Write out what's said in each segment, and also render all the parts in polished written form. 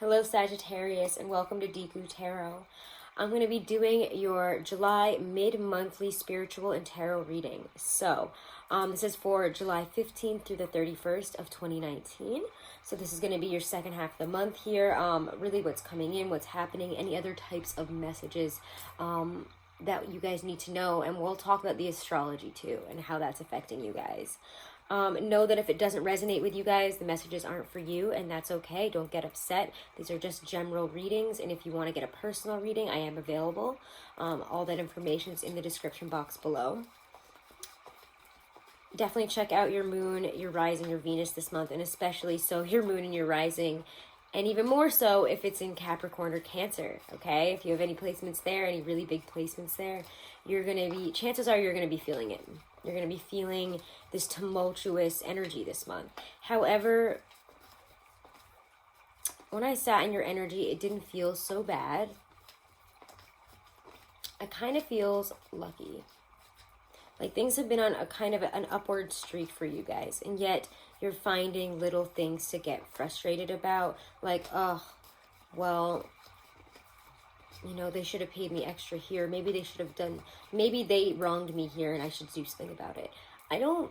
Hello Sagittarius and welcome to Deku Tarot. I'm going to be doing your July mid-monthly spiritual and tarot reading. So this is for July 15th through the 31st of 2019. So this is going to be your second half of the month here. Really what's coming in, what's happening, any other types of messages that you guys need to know. And we'll talk about the astrology too and how that's affecting you guys. Know that if it doesn't resonate with you guys, the messages aren't for you, and that's okay. Don't get upset. These are just general readings, and if you want to get a personal reading, I am available. All that information is in the description box below. Definitely check out your moon, your rising, your Venus this month, and especially so your moon and your rising, and even more so if it's in Capricorn or Cancer, okay? If you have any placements there, any really big placements there, chances are you're going to be feeling it. You're going to be feeling this tumultuous energy this month. However, when I sat in your energy, it didn't feel so bad. It kind of feels lucky. Like things have been on a kind of an upward streak for you guys. And yet you're finding little things to get frustrated about. Like, oh, well, you know, they should have paid me extra here. Maybe they should have done, maybe they wronged me here and I should do something about it. I don't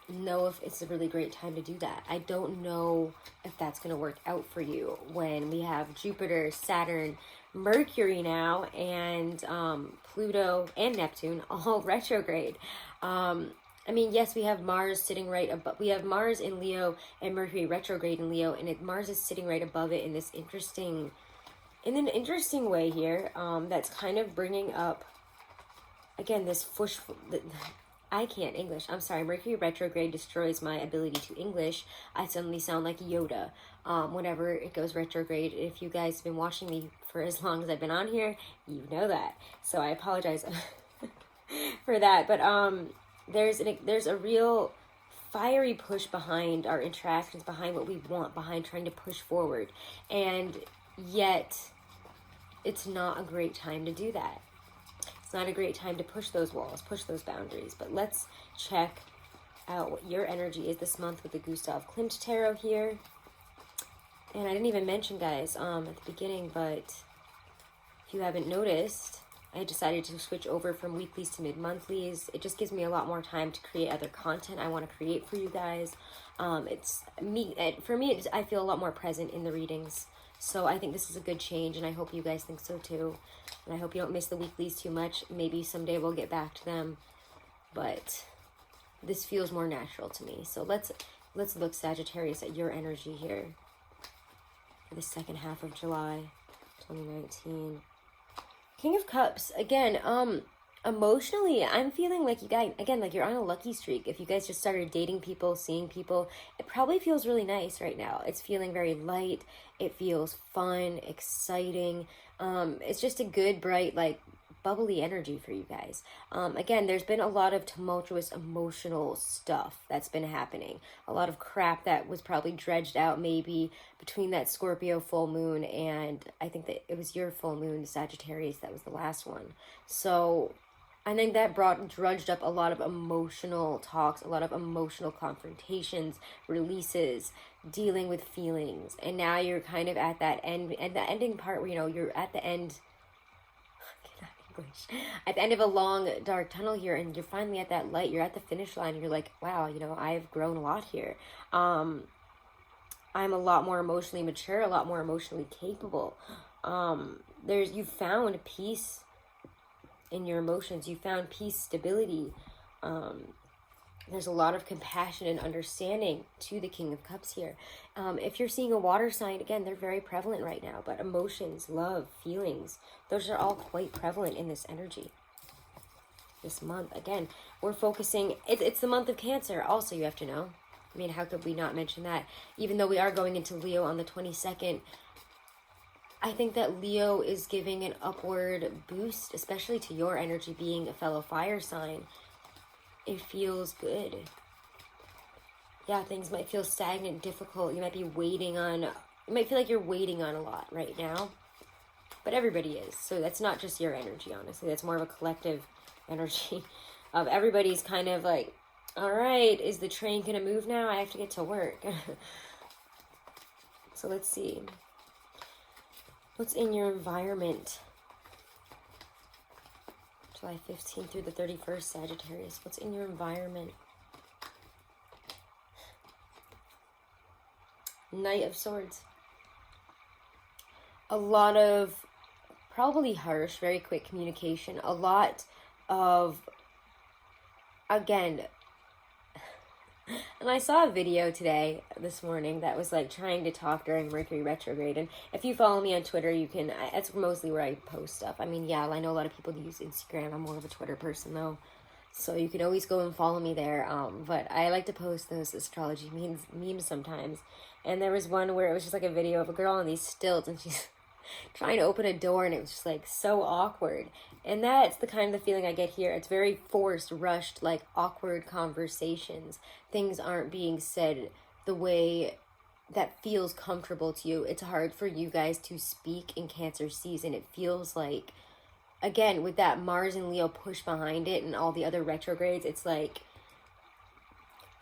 know if it's a really great time to do that. I don't know if that's going to work out for you when we have Jupiter, Saturn, Mercury now, and Pluto and Neptune all retrograde. I mean, yes, we have Mars sitting right above, we have Mars in Leo and Mercury retrograde in Leo, and Mars is sitting right above it in an interesting way here, that's kind of bringing up, again, this I can't English. I'm sorry. Mercury retrograde destroys my ability to English. I suddenly sound like Yoda whenever it goes retrograde. If you guys have been watching me for as long as I've been on here, you know that. So I apologize for that. But there's a real fiery push behind our interactions, behind what we want, behind trying to push forward. And yet it's not a great time to do that. It's not a great time to push those walls, push those boundaries. But let's check out what your energy is this month with the Gustav Klimt Tarot here. And I didn't even mention, guys, at the beginning, but if you haven't noticed, I decided to switch over from weeklies to mid-monthlies. It just gives me a lot more time to create other content I want to create for you guys. For me, I feel a lot more present in the readings. So I think this is a good change, and I hope you guys think so too. And I hope you don't miss the weeklies too much. Maybe someday we'll get back to them, but this feels more natural to me. So let's look, Sagittarius, at your energy here for the second half of July 2019. King of Cups, again, emotionally, I'm feeling like you guys, again, like you're on a lucky streak. If you guys just started dating people, seeing people, it probably feels really nice right now. It's feeling very light. It feels fun, exciting. It's just a good, bright, like bubbly energy for you guys. Again, there's been a lot of tumultuous emotional stuff that's been happening. A lot of crap that was probably dredged out maybe between that Scorpio full moon and I think that it was your full moon, Sagittarius, that was the last one. So I think that drudged up a lot of emotional talks, a lot of emotional confrontations, releases, dealing with feelings. And now you're kind of at that end, and the ending part where, you know, you're at the end, at the end of a long, dark tunnel here, and you're finally at that light. You're at the finish line, and you're like, wow, you know, I've grown a lot here. I'm a lot more emotionally mature, a lot more emotionally capable. You've found peace in your emotions. You found peace, stability. There's a lot of compassion and understanding to the King of Cups here. If you're seeing a water sign, again, they're very prevalent right now, but emotions, love, feelings, those are all quite prevalent in this energy this month. Again, we're focusing, it's the month of Cancer also, you have to know. I mean, how could we not mention that? Even though we are going into Leo on the 22nd, I think that Leo is giving an upward boost, especially to your energy being a fellow fire sign. It feels good. Yeah, things might feel stagnant, difficult. You might be waiting on, you might feel like you're waiting on a lot right now. But everybody is. So that's not just your energy, honestly. That's more of a collective energy of everybody's kind of like, all right, is the train going to move now? I have to get to work. So let's see. What's in your environment? July 15th through the 31st, Sagittarius. What's in your environment? Knight of Swords. A lot of probably harsh, very quick communication. A lot of, again, and I saw a video this morning, that was like trying to talk during Mercury retrograde. And if you follow me on Twitter, you can, that's mostly where I post stuff. I mean, yeah, I know a lot of people use Instagram. I'm more of a Twitter person though. So you can always go and follow me there. But I like to post those astrology memes sometimes. And there was one where it was just like a video of a girl on these stilts and she's trying to open a door, and it was just like so awkward. And that's the kind of the feeling I get here. It's very forced, rushed, like awkward conversations. Things aren't being said the way that feels comfortable to you. It's hard for you guys to speak in Cancer season. It feels like, again, with that Mars and Leo push behind it and all the other retrogrades, it's like,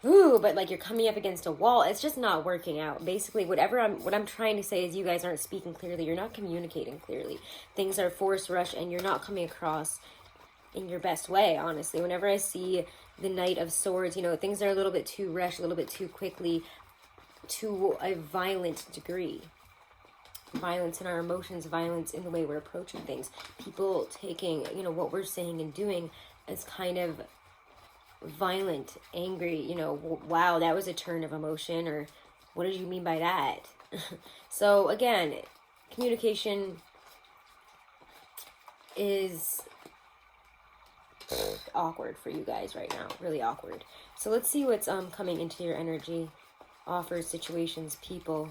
ooh, but like you're coming up against a wall. It's just not working out. Basically, what I'm trying to say is you guys aren't speaking clearly. You're not communicating clearly. Things are forced, rushed, and you're not coming across in your best way, honestly. Whenever I see the Knight of Swords, you know, things are a little bit too rushed, a little bit too quickly, to a violent degree. Violence in our emotions, violence in the way we're approaching things. People taking, you know, what we're saying and doing as kind of violent, angry, you know, wow, that was a turn of emotion, or what did you mean by that? So again, communication is awkward for you guys right now, really awkward. So let's see what's coming into your energy. Offers, situations, people.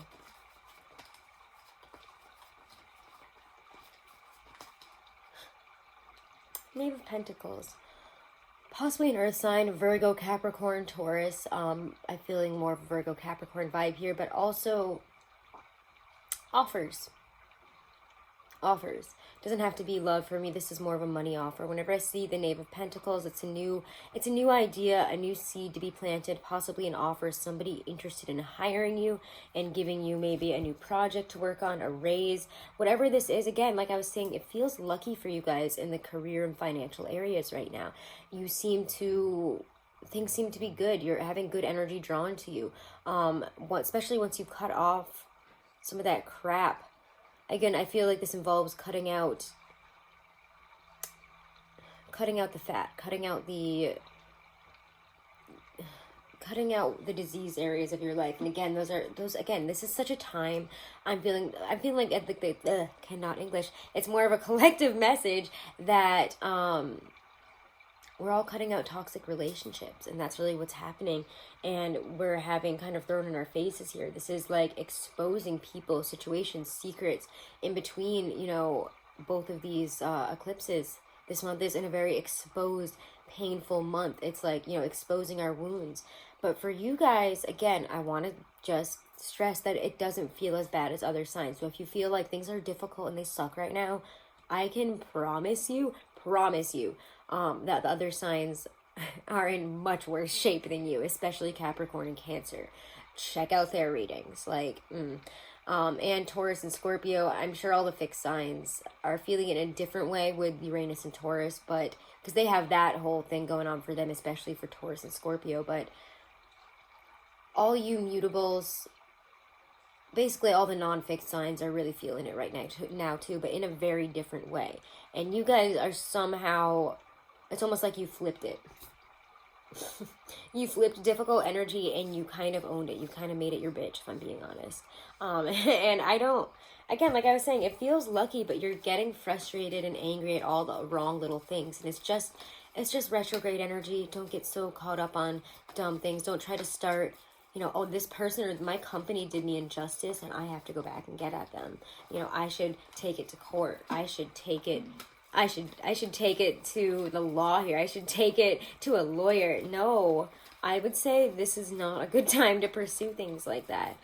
Knave of Pentacles. Possibly an earth sign, Virgo, Capricorn, Taurus. I'm feeling more of a Virgo, Capricorn vibe here, but also offers. Offers. Doesn't have to be love for me. This is more of a money offer. Whenever I see the Knave of Pentacles, it's a new idea, a new seed to be planted, possibly an offer, somebody interested in hiring you and giving you maybe a new project to work on, a raise, whatever this is. Again, like I was saying, it feels lucky for you guys in the career and financial areas right now. Things seem to be good. You're having good energy drawn to you. Especially once you cut off some of that crap. Again, I feel like this involves cutting out the fat, cutting out the disease areas of your life. And again, this is such a time. I'm feeling like cannot English. It's more of a collective message that we're all cutting out toxic relationships, and that's really what's happening. And we're having kind of thrown in our faces here. This is like exposing people, situations, secrets in between, you know, both of these eclipses. This month is in a very exposed, painful month. It's like, you know, exposing our wounds. But for you guys, again, I want to just stress that it doesn't feel as bad as other signs. So if you feel like things are difficult and they suck right now, I can promise you that the other signs are in much worse shape than you, especially Capricorn and Cancer. Check out their readings. And Taurus and Scorpio, I'm sure all the fixed signs are feeling it in a different way with Uranus and Taurus, but because they have that whole thing going on for them, especially for Taurus and Scorpio. But all you mutables, basically all the non-fixed signs are really feeling it right now too, but in a very different way. And you guys are somehow, it's almost like you flipped it. You flipped difficult energy and you kind of owned it. You kind of made it your bitch, if I'm being honest. And I don't, again, like I was saying, it feels lucky, but you're getting frustrated and angry at all the wrong little things. And it's just retrograde energy. Don't get so caught up on dumb things. Don't try to start, you know, oh, this person or my company did me injustice and I have to go back and get at them. You know, I should take it to court. I should take it to the law here. I should take it to a lawyer. No, I would say this is not a good time to pursue things like that.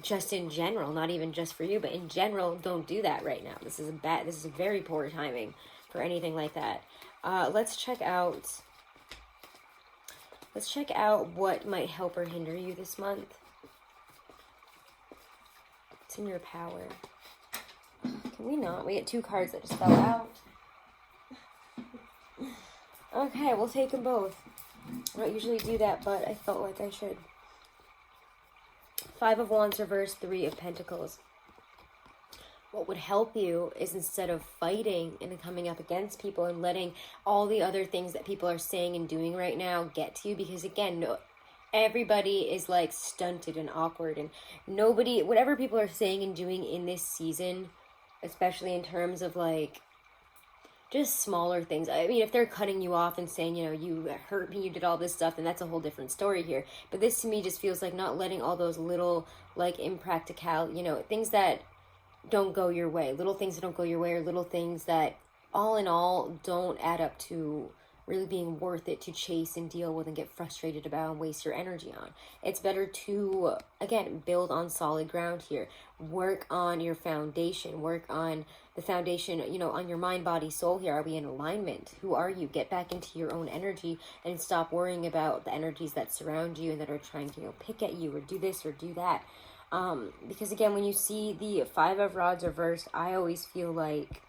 Just in general, not even just for you, but in general, don't do that right now. This is very poor timing for anything like that. Let's check out what might help or hinder you this month. It's in your power. Can we not? We get 2 cards that just fell out. Okay, we'll take them both. I don't usually do that, but I felt like I should. 5 of Wands reversed, 3 of Pentacles. What would help you is, instead of fighting and coming up against people and letting all the other things that people are saying and doing right now get to you, because again, everybody is like stunted and awkward, and nobody, whatever people are saying and doing in this season, especially in terms of like just smaller things. I mean, if they're cutting you off and saying, you know, you hurt me, you did all this stuff, then that's a whole different story here. But this to me just feels like not letting all those little like impractical, you know, things that don't go your way, little things that don't go your way, or little things that all in all don't add up to really being worth it to chase and deal with and get frustrated about and waste your energy on. It's better to, again, build on solid ground here. Work on your foundation. Work on the foundation, you know, on your mind, body, soul here. Are we in alignment? Who are you? Get back into your own energy and stop worrying about the energies that surround you and that are trying to, you know, pick at you or do this or do that. Because again, when you see the 5 of Rods reversed, I always feel like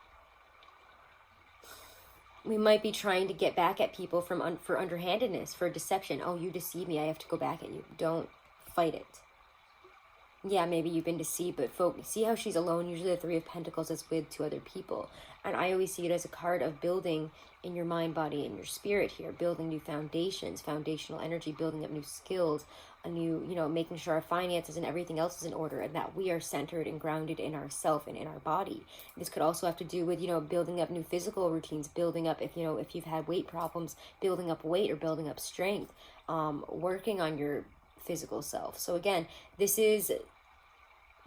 we might be trying to get back at people for underhandedness, for deception. Oh, you deceived me, I have to go back at you. Don't fight it. Yeah, maybe you've been deceived, but see how she's alone? Usually the 3 of Pentacles is with 2 other people. And I always see it as a card of building in your mind, body, and your spirit here. Building new foundations, foundational energy, building up new skills, a new, you know, making sure our finances and everything else is in order, and that we are centered and grounded in ourself and in our body. This could also have to do with, you know, building up new physical routines, building up, if, you know, if you've had weight problems, building up weight or building up strength, working on your physical self. So again, this is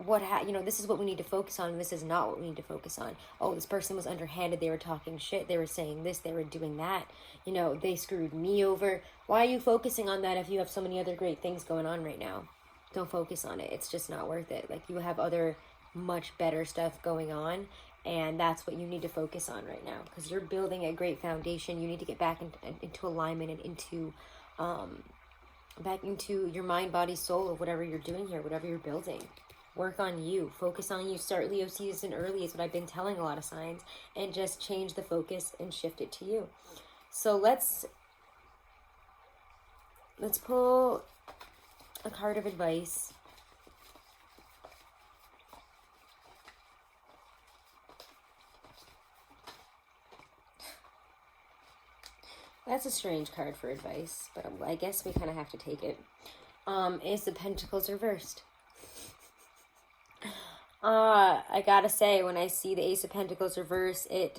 this is what we need to focus on, and this is not what we need to focus on. Oh, this person was underhanded, they were talking shit, they were saying this, they were doing that, you know, they screwed me over. Why are you focusing on that if you have so many other great things going on right now? Don't focus on it. It's just not worth it. Like, you have other much better stuff going on, and that's what you need to focus on right now, because you're building a great foundation. You need to get back into alignment and into back into your mind, body, soul of whatever you're doing here, whatever you're building. Work on you. Focus on you. Start Leo season early is what I've been telling a lot of signs. And just change the focus and shift it to you. So let's pull a card of advice. That's a strange card for advice, but I guess we kind of have to take it. Is the Pentacles reversed. I gotta say, when I see the Ace of Pentacles reverse, again,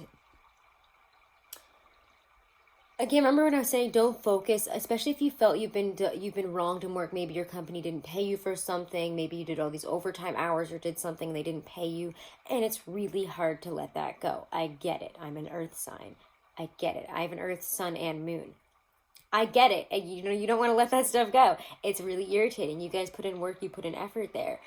remember when I was saying don't focus, especially if you felt you've been wronged in work. Maybe your company didn't pay you for something. Maybe you did all these overtime hours or did something and they didn't pay you. And it's really hard to let that go. I get it. I'm an earth sign. I get it. I have an earth, sun, and moon. I get it. And you don't want to let that stuff go. It's really irritating. You guys put in work. You put in effort there.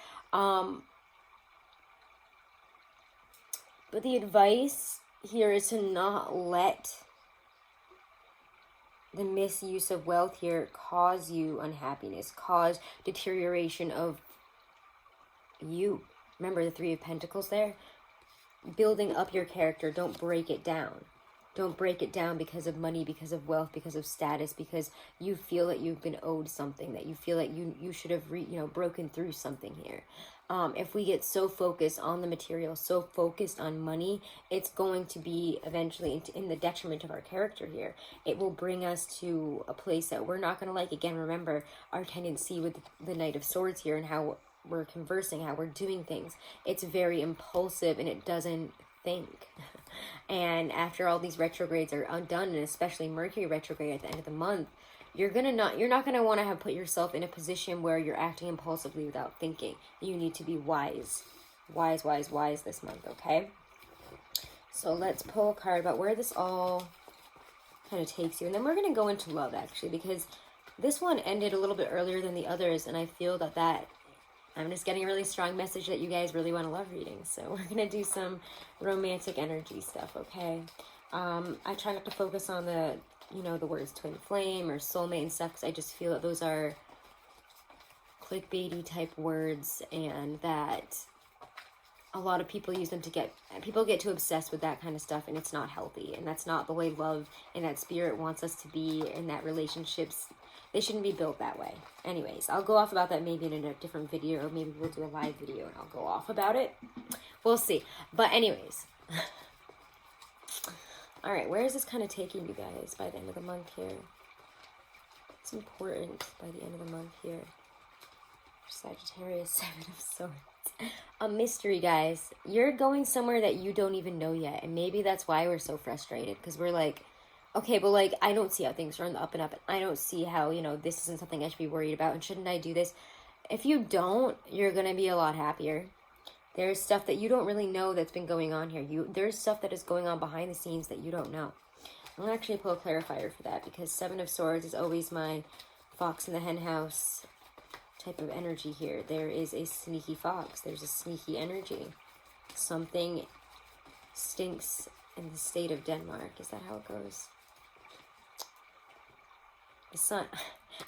But the advice here is to not let the misuse of wealth here cause you unhappiness, cause deterioration of you. Remember the 3 of Pentacles there? Building up your character. Don't break it down. Don't break it down because of money, because of wealth, because of status, because you feel that you've been owed something, that you feel that you should have broken through something here. If we get so focused on the material, so focused on money, it's going to be eventually in the detriment of our character here. It will bring us to a place that we're not going to like. Again, remember our tendency with the Knight of Swords here and how we're conversing, how we're doing things. It's very impulsive and it doesn't think. And after all these retrogrades are undone, and especially Mercury retrograde at the end of the month, you're not gonna want to have put yourself in a position where you're acting impulsively without thinking. You need to be wise this month, okay? So let's pull a card about where this all kind of takes you, and then we're gonna go into love actually, because this one ended a little bit earlier than the others, and I feel that I'm just getting a really strong message that you guys really want a love reading. So we're gonna do some romantic energy stuff, okay? I try not to focus on the words twin flame or soulmate and stuff, because I just feel that those are clickbaity type words, and that a lot of people use them to people get too obsessed with that kind of stuff, and it's not healthy, and that's not the way love and that spirit wants us to be, and that relationships, they shouldn't be built that way. Anyways, I'll go off about that maybe in a different video, or maybe we'll do a live video and I'll go off about it. We'll see. But anyways, all right, where is this kind of taking you guys by the end of the month here? It's important by the end of the month here. Sagittarius, 7 of Swords. A mystery, guys. You're going somewhere that you don't even know yet. And maybe that's why we're so frustrated. Because we're like, okay, but like, I don't see how things are on the up and up. And I don't see how, you know, this isn't something I should be worried about. And shouldn't I do this? If you don't, you're going to be a lot happier. There's stuff that you don't really know that's been going on here. There's stuff that is going on behind the scenes that you don't know. I'm going to actually pull a clarifier for that. Because 7 of Swords is always my fox in the hen house type of energy here. There is a sneaky fox. There's a sneaky energy. Something stinks in the state of Denmark. Is that how it goes? The sun.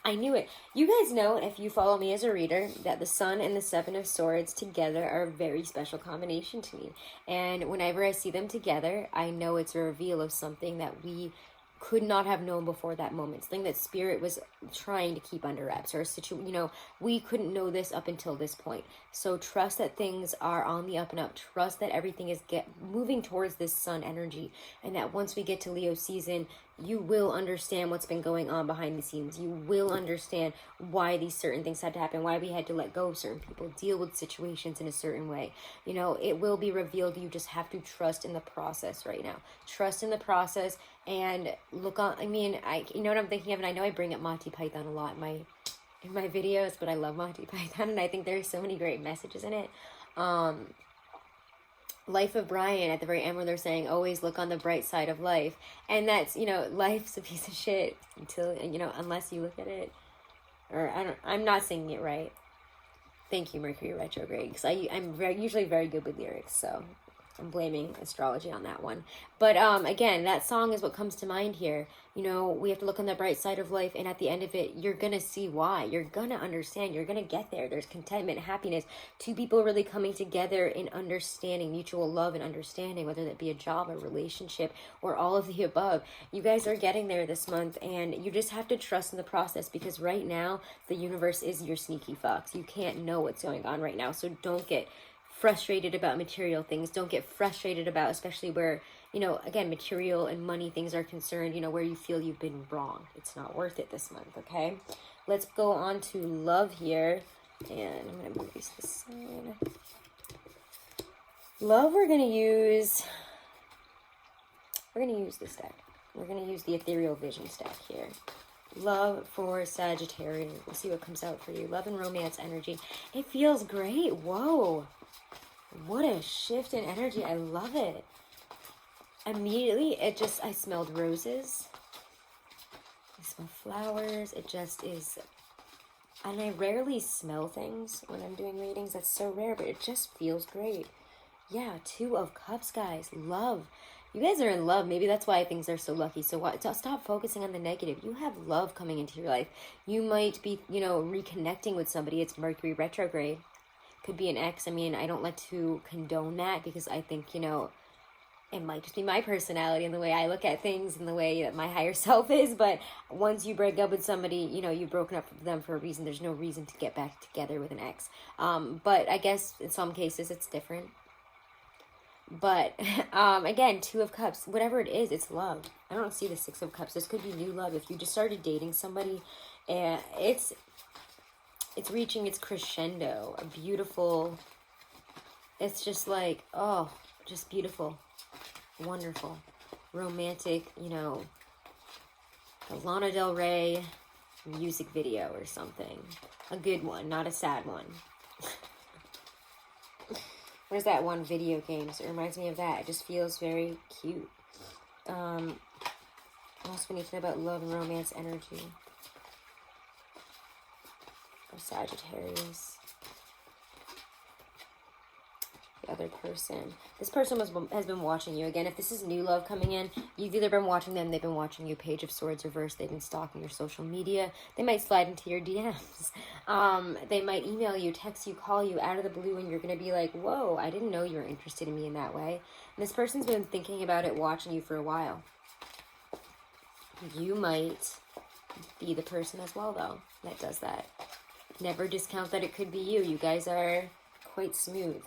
I knew it. You guys know, if you follow me as a reader, that the sun and the 7 of Swords together are a very special combination to me. And whenever I see them together, I know it's a reveal of something that we could not have known before that moment. Something that spirit was trying to keep under wraps, or you know, we couldn't know this up until this point. So trust that things are on the up and up. Trust that everything is moving towards this sun energy, and that once we get to Leo season, you will understand what's been going on behind the scenes. You will understand why these certain things had to happen, why we had to let go of certain people, deal with situations in a certain way. You know, it will be revealed. You just have to trust in the process right now. Trust in the process and look on. I mean, you know what I'm thinking of, and I know I bring up Monty Python a lot in my videos, but I love Monty Python, and I think there's so many great messages in it. Life of Brian at the very end, where they're saying always look on the bright side of life, and that's, you know, life's a piece of shit until, you know, unless you look at it, or I'm not singing it right. Thank you, Mercury retrograde, because I'm usually very good with lyrics, so I'm blaming astrology on that one. But again, that song is what comes to mind here. You know, we have to look on the bright side of life, and at the end of it, you're going to see why. You're going to understand. You're going to get there. There's contentment, happiness, two people really coming together in understanding, mutual love and understanding, whether that be a job, a relationship, or all of the above. You guys are getting there this month, and you just have to trust in the process, because right now, the universe is your sneaky fox. You can't know what's going on right now, so don't get frustrated about material things. Don't get frustrated about, especially where, you know, again, material and money things are concerned, you know, where you feel you've been wrong. It's not worth it this month, okay? Let's go on to love here. And I'm going to move these to the side. Love, we're going to use this deck. We're going to use the Ethereal Vision deck here. Love for Sagittarius. We'll see what comes out for you. Love and romance energy. It feels great. Whoa. What a shift in energy. I love it. Immediately, I smelled roses. I smell flowers. It just is. And I rarely smell things when I'm doing readings. That's so rare, but it just feels great. Yeah, 2 of Cups, guys. Love. You guys are in love. Maybe that's why things are so lucky. So stop focusing on the negative. You have love coming into your life. You might be, you know, reconnecting with somebody. It's Mercury retrograde. Could be an ex. I mean, I don't like to condone that, because I think, you know, it might just be my personality and the way I look at things and the way that my higher self is. But once you break up with somebody, you know, you've broken up with them for a reason. There's no reason to get back together with an ex. But I guess in some cases it's different. But again, 2 of Cups, whatever it is, it's love. I don't see the 6 of Cups. This could be new love. If you just started dating somebody, and it's reaching its crescendo. A beautiful, it's just like, oh, just beautiful, wonderful, romantic, you know, a Lana Del Rey music video or something. A good one, not a sad one. Where's that one, video games? It reminds me of that. It just feels very cute. What else we need to know about love and romance energy? Sagittarius. the other person. This person has been watching you. Again, if this is new love coming in, you've either been watching them, they've been watching you. Page of Swords reversed. They've been stalking your social media. They might slide into your DMs. They might email you, text you, call you out of the blue, and you're going to be like, whoa, I didn't know you were interested in me in that way. And this person's been thinking about it, watching you for a while. You might be the person as well, though, that does that. Never discount that it could be you. You guys are quite smooth.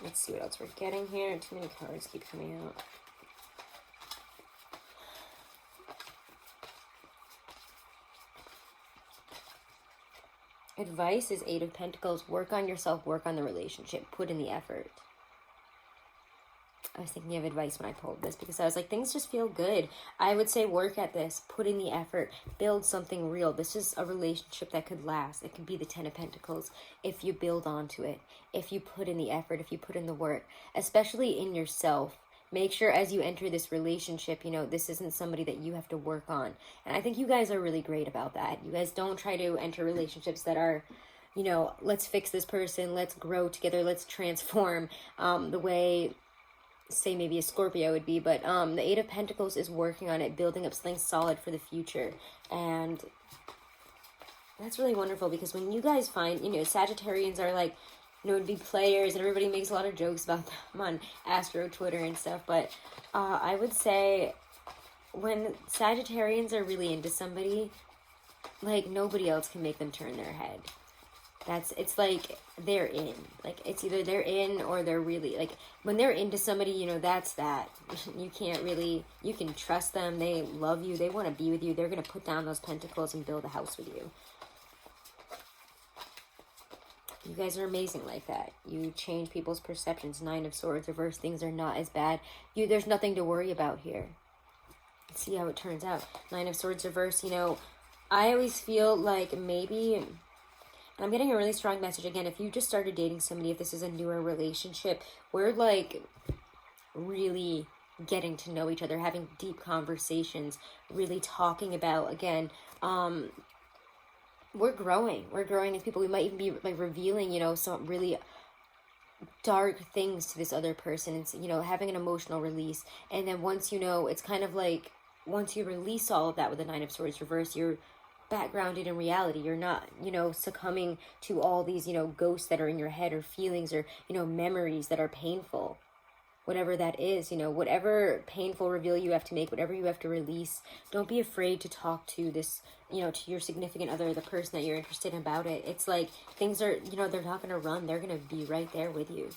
Let's see what else we're getting here. Too many cards keep coming out. Advice is Eight of Pentacles. Work on yourself. Work on the relationship. Put in the effort. I was thinking of advice when I pulled this because I was like, things just feel good. I would say work at this, put in the effort, build something real. This is a relationship that could last. It could be the Ten of Pentacles if you build onto it, if you put in the effort, if you put in the work, especially in yourself. Make sure as you enter this relationship, you know, this isn't somebody that you have to work on. And I think you guys are really great about that. You guys don't try to enter relationships that are, you know, let's fix this person, let's grow together, let's transform the way, say maybe a Scorpio would be, but the Eight of Pentacles is working on it, building up something solid for the future. And that's really wonderful because when you guys find, you know, Sagittarians are like, you know, would be players and everybody makes a lot of jokes about them on Astro Twitter and stuff, but I would say when Sagittarians are really into somebody, like nobody else can make them turn their head. It's like they're in. Like, it's either they're in or they're really, like, when they're into somebody, you know, that's that. You can't really, you can trust them. They love you. They want to be with you. They're going to put down those pentacles and build a house with you. You guys are amazing like that. You change people's perceptions. Nine of Swords reverse. Things are not as bad. There's nothing to worry about here. Let's see how it turns out. Nine of Swords reverse, you know, I always feel like maybe... I'm getting a really strong message. Again, if you just started dating somebody, if this is a newer relationship, we're like really getting to know each other, having deep conversations, really talking about, again, we're growing as people. We might even be like revealing, you know, some really dark things to this other person. It's, you know, having an emotional release. And then once, you know, it's kind of like, once you release all of that with the Nine of Swords reverse, you're backgrounded in reality. You're not, you know, succumbing to all these, you know, ghosts that are in your head or feelings or, you know, memories that are painful. Whatever that is, you know, whatever painful reveal you have to make, whatever you have to release, don't be afraid to talk to this, you know, to your significant other, the person that you're interested in about it. It's like things are, you know, they're not going to run. They're going to be right there with you.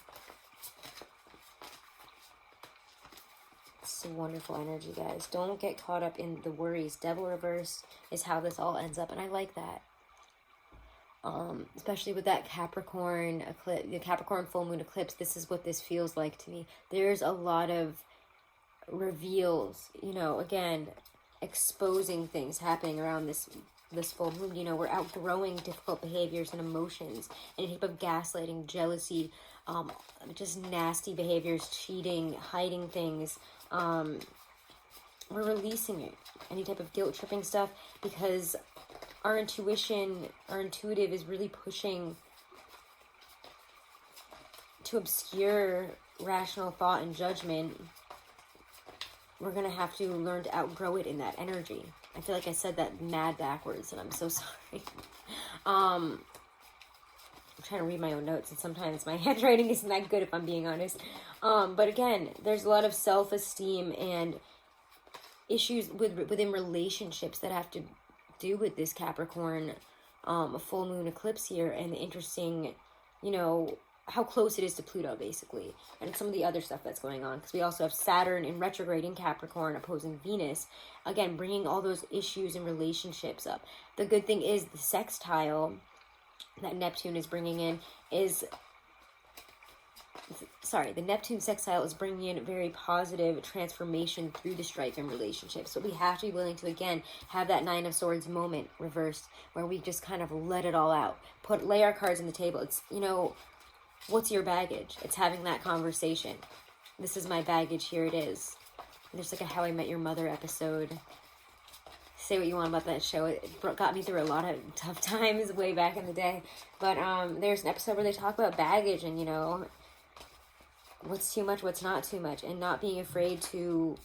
It's a wonderful energy, guys. Don't get caught up in the worries. Devil reverse is how this all ends up, and I like that. Especially with that Capricorn eclipse, the Capricorn full moon eclipse, this is what this feels like to me. There's a lot of reveals, you know, again, exposing things happening around this full moon. You know, we're outgrowing difficult behaviors and emotions, any type of gaslighting, jealousy, just nasty behaviors, cheating, hiding things. We're releasing it, any type of guilt tripping stuff, because our intuition, our intuitive is really pushing to obscure rational thought and judgment. We're going to have to learn to outgrow it in that energy. I feel like I said that mad backwards, and I'm so sorry. I'm trying to read my own notes, and sometimes my handwriting isn't that good, if I'm being honest. But again, there's a lot of self-esteem and issues within relationships that have to do with this Capricorn full moon eclipse here, and the interesting, you know, how close it is to Pluto, basically, and some of the other stuff that's going on, because we also have Saturn in retrograde in Capricorn opposing Venus, again, bringing all those issues and relationships up. The good thing is the sextile that Neptune is bringing in is... the Neptune sextile is bringing in very positive transformation through the strife in relationships. So we have to be willing to, again, have that Nine of Swords moment reversed, where we just kind of let it all out. Lay our cards on the table. It's, you know, what's your baggage? It's having that conversation. This is my baggage. Here it is. There's like a How I Met Your Mother episode. say what you want about that show. It got me through a lot of tough times way back in the day. But there's an episode where they talk about baggage and, you know, what's too much, what's not too much, and not being afraid to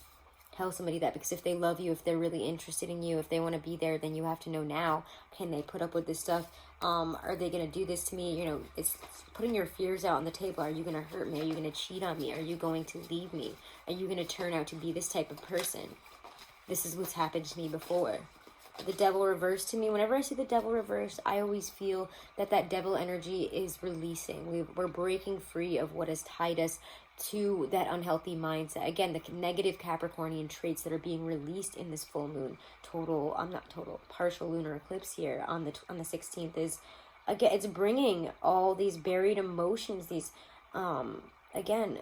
tell somebody that, because if they love you, if they're really interested in you, if they want to be there, then you have to know now, can they put up with this stuff? Are they going to do this to me? You know, it's putting your fears out on the table. Are you going to hurt me? Are you going to cheat on me? Are you going to leave me? Are you going to turn out to be this type of person? This is what's happened to me before. The devil reversed to me. Whenever I see the devil reversed, I always feel that that devil energy is releasing. We're breaking free of what has tied us to that unhealthy mindset. Again, the negative Capricornian traits that are being released in this full moon, partial lunar eclipse here on the 16th is, again, it's bringing all these buried emotions, these, again,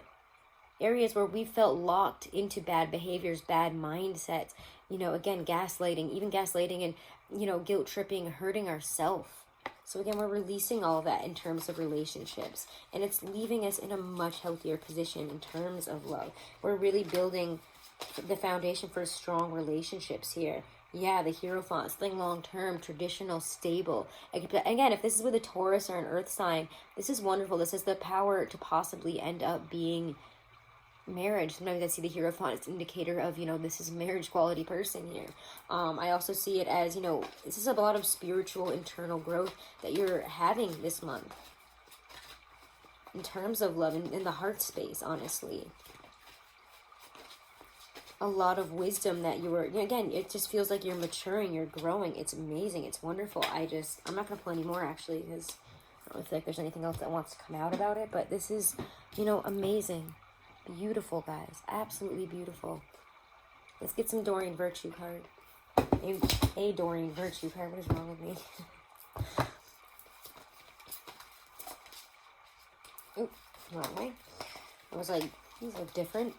areas where we felt locked into bad behaviors, bad mindsets, you know, again, gaslighting and, you know, guilt tripping, hurting ourselves. So again, we're releasing all of that in terms of relationships, and it's leaving us in a much healthier position in terms of love. We're really building the foundation for strong relationships here. Yeah, the Hierophant, something long-term, traditional, stable. Again, if this is with a Taurus or an Earth sign, this is wonderful. This has the power to possibly end up being marriage. Sometimes I see the Hierophant as an indicator of, you know, this is a marriage quality person here. I also see it as, you know, this is a lot of spiritual internal growth that you're having this month in terms of love in the heart space, honestly. A lot of wisdom that you were, again, it just feels like you're maturing, you're growing. It's amazing. It's wonderful. I'm not going to pull any more, actually, because I don't feel like there's anything else that wants to come out about it, but this is, you know, amazing. Beautiful, guys. Absolutely beautiful. Let's get some Doreen Virtue card. A Doreen Virtue card. What is wrong with me? Oop, wrong way. I was like, these look different.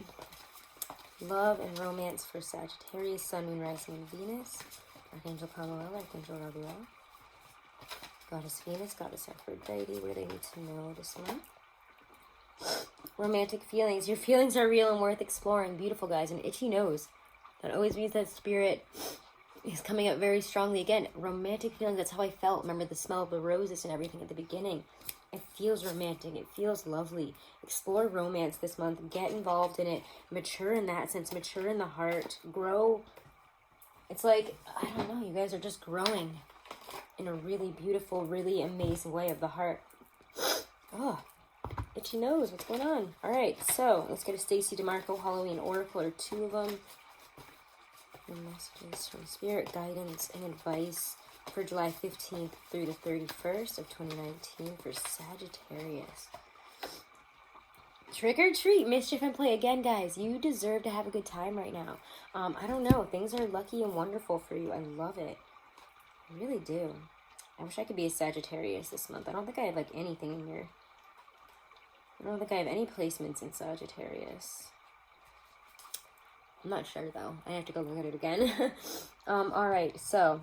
Love and romance for Sagittarius, Sun, Moon, Rising, and Venus. Archangel Carmela, Archangel Raguel. Goddess Venus, Goddess Aphrodite. What do they need to know this month? Romantic feelings. Your feelings are real and worth exploring. Beautiful, guys. An itchy nose. That always means that spirit is coming up very strongly. Again, romantic feelings. That's how I felt. Remember the smell of the roses and everything at the beginning. It feels romantic. It feels lovely. Explore romance this month. Get involved in it. Mature in that sense. Mature in the heart. Grow. It's like, I don't know. You guys are just growing in a really beautiful, really amazing way of the heart. Oh. Itchy nose, what's going on? All right, so let's get a Stacey DeMarco Halloween Oracle, or two of them. The messages from Spirit, guidance, and advice for July 15th through the 31st of 2019 for Sagittarius. Trick or treat, mischief and play. Again, guys, you deserve to have a good time right now. I don't know, things are lucky and wonderful for you. I love it. I really do. I wish I could be a Sagittarius this month. I don't think I have, like, anything in here. I don't think I have any placements in Sagittarius. I'm not sure, though. I have to go look at it again. Alright, so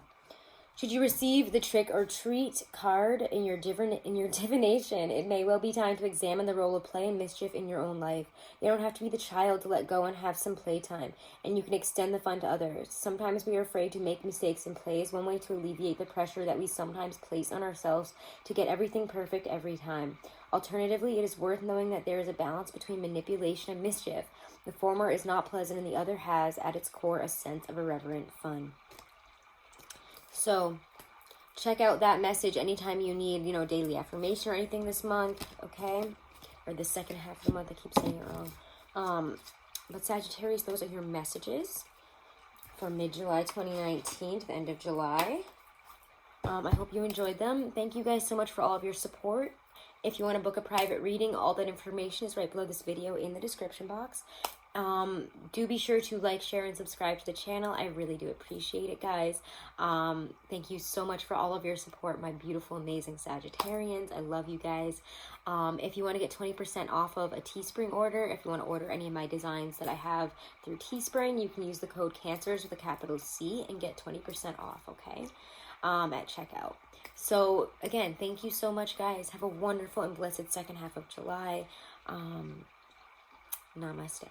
should you receive the trick or treat card in your divination, it may well be time to examine the role of play and mischief in your own life. You don't have to be the child to let go and have some playtime, and you can extend the fun to others. Sometimes we are afraid to make mistakes, and play is one way to alleviate the pressure that we sometimes place on ourselves to get everything perfect every time. Alternatively, it is worth knowing that there is a balance between manipulation and mischief. The former is not pleasant, and the other has, at its core, a sense of irreverent fun. So, check out that message anytime you need, daily affirmation or anything this month, okay? Or the second half of the month, I keep saying it wrong. But Sagittarius, those are your messages for mid-July 2019 to the end of July. I hope you enjoyed them. Thank you guys so much for all of your support. If you want to book a private reading, all that information is right below this video in the description box. Do be sure to like, share, and subscribe to the channel. I really do appreciate it, guys. Thank you so much for all of your support, my beautiful, amazing Sagittarians. I love you guys. If you want to get 20% off of a Teespring order, if you want to order any of my designs that I have through Teespring, you can use the code CANCERS with a capital C and get 20% off, okay? At checkout. So, again, thank you so much, guys. Have a wonderful and blessed second half of July. Namaste.